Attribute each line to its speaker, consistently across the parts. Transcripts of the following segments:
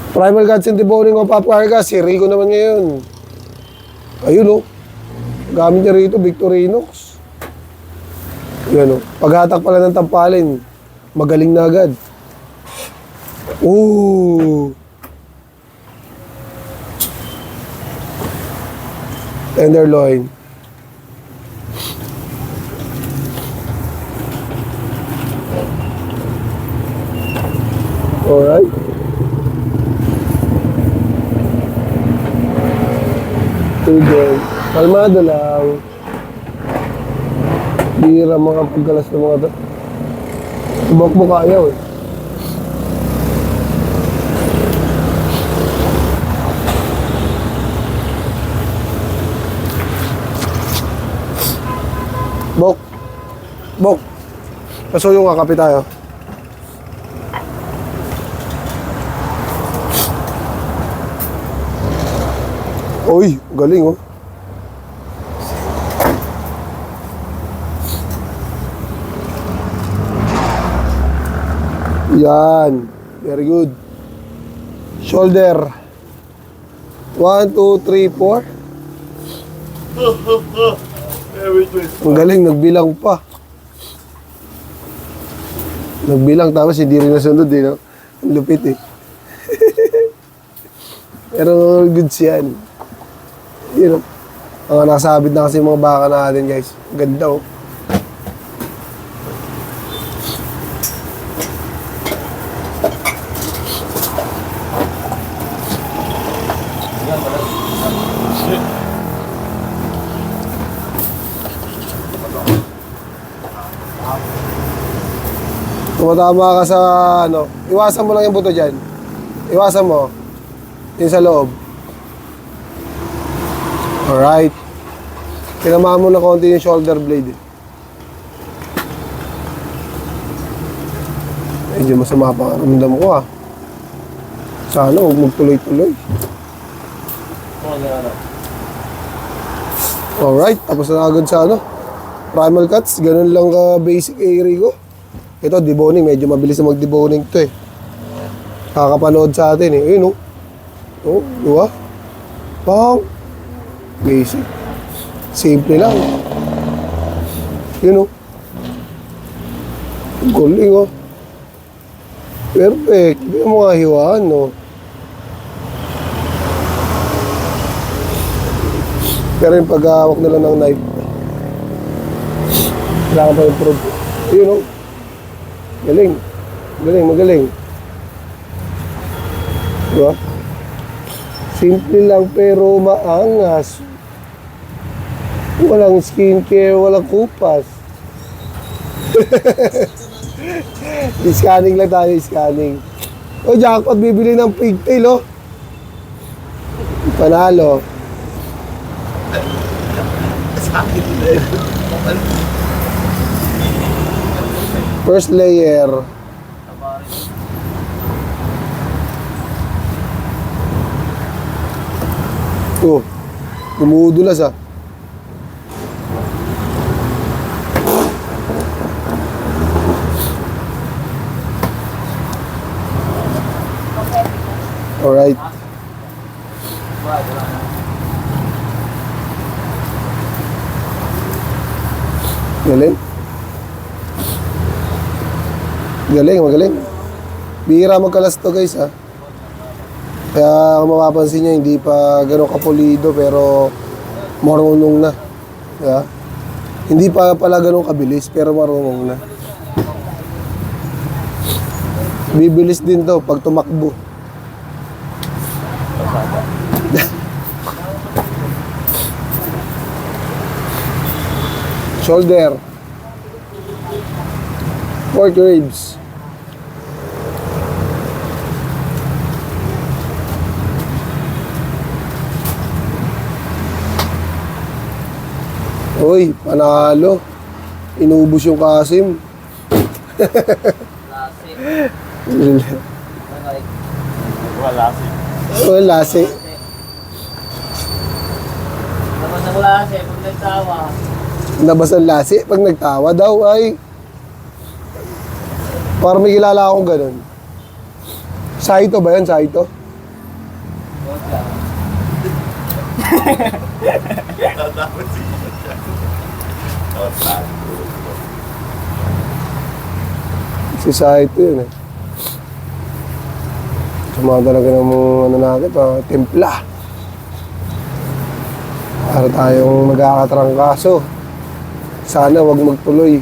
Speaker 1: Primal Guts and Deboning o Paparga, si Rico naman ngayon. Ayun o. Gamit niya rito, Victorinox. Yan o. Paghatak pala ng tampalin, magaling na agad. Ooh. Tenderloin. Alright. Sige. Kalmado lang. Bira mga pagkalas ng mga to. Subok mo kaya eh. Bok. Bok. Pasuyo nga, kape tayo. Uy, galing oh. Yan. Very good. Shoulder. 1, 2, 3, 4. Ang galing, nagbilang pa. Nagbilang tapos hindi rin nasunod eh, no? Ang lupit eh. Pero good yan. Yun, ang nakasabit na kasi mga baka natin guys. Ganda oh. Tumatama ka sa ano, iwasan mo lang yung buto dyan. Iwasan mo. Yung sa loob. Alright. Tinamaan mo na konti yung shoulder blade. Medyo masama pa ang ramdam ko ah. Sana huwag magtuloy-tuloy. Alright, tapos na agad sa ano. Primal cuts, ganun lang ka basic Rico. Ito, deboning. Medyo mabilis na mag-deboning to eh. Kakapanood sa atin eh. Ayun oh. Oh, diba? Pang. Basic. Simple lang. Yun o. Galing o. Perfect. Hindi mo nga hiwaan no. Pero yung paghahawak na lang ng knife. Kailangan pa improve. Yun o. Galing. Galing, magaling. Diba? Simple lang pero maangas. Walang skincare, walang kupas. Scanning lang tayo, scanning. O, jackpot, bibili ng pigtail, oh. Panalo. First layer. Oh, umuudulas ah. Alright. Galing. Galing, magaling. Bihira magkalas to guys ha. Kaya kung mapapansin nyo, hindi pa gano'ng kapulido pero marunong na. Yeah? Hindi pa pala gano'ng kabilis pero marunong na. Bibilis din to pag tumakbo. Shoulder. Pork ribs. Uy, panalo. Inubos yung Kasim. Wala si.
Speaker 2: Labas ang lasi pag nagtawa.
Speaker 1: Labas ang lasi pag nagtawa daw ay. Parang may kilala akong ganun. Saito ba yan? Saito?
Speaker 3: Tatapos siya.
Speaker 1: Society yun eh. Sumama talaga ng mga ano natin, timpla. Para tayong magkakatrangkaso. Sana wag magtuloy.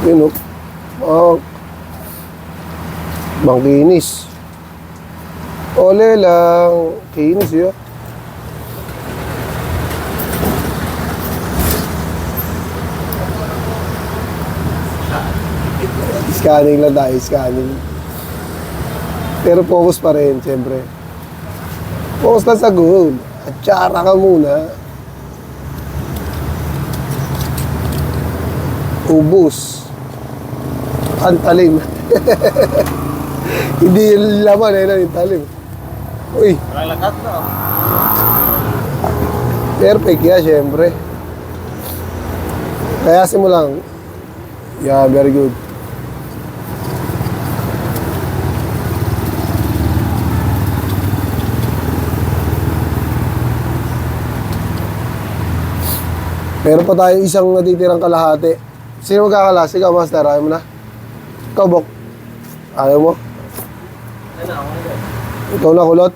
Speaker 1: Yun o. Bangkinis. Ole lang. Kinis yun. Scanning lang tayo, scanning. Pero focus pa rin, siyempre. Focus lang sa goal. At tsara ka muna. Ubus. Ang talim. Hindi yung laman eh, yung talim. Uy,
Speaker 3: Walang lakat na.
Speaker 1: perfect yan, syempre. Kayasin mo lang. Yeah, very good. Meron pa tayo isang natitirang kalahati. Sino magkakalas? Ikaw, Master. Ayaw mo na? Ikaw, Bok. Ayaw mo?
Speaker 2: Ano ako yun?
Speaker 1: Ikaw na, kulot.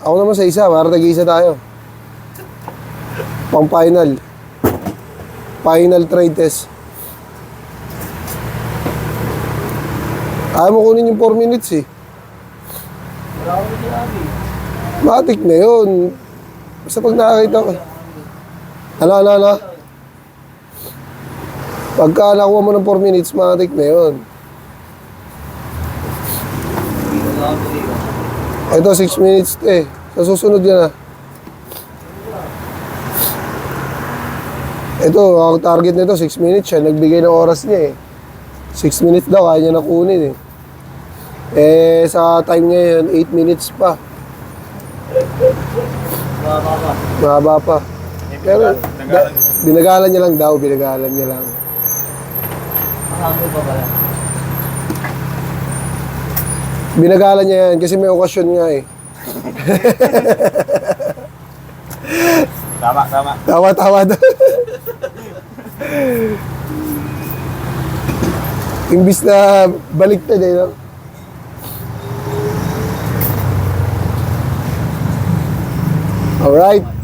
Speaker 1: Ako naman sa isa. Para tag-isa tayo. Pang final. Final trade test. Ayaw mo kunin yung 4 minutes eh.
Speaker 2: Wala akong sinabi.
Speaker 1: Matik na yun. Basta pag nakakita ko. Ano? Pagka nakuha mo ng 4 minutes, matik na yun.
Speaker 2: Wala akong sinabi.
Speaker 1: Ito, 6 minutes eh. Sa susunod yan ah. Ito, ang target nito 6 minutes siya. Nagbigay ng oras niya eh. 6 minutes daw, kaya niya nakunin eh. Eh, sa time ngayon, 8 minutes pa.
Speaker 2: Wala pa.
Speaker 1: Mahaba pa. Pero, binagalan niya lang daw, binagalan niya lang.
Speaker 2: Makamay pa pala.
Speaker 1: Binagalan niya yan kasi may okasyon nga eh.
Speaker 3: Tama.
Speaker 1: Tawa-tawa daw. Imbis na baliktad eh, no? Alright.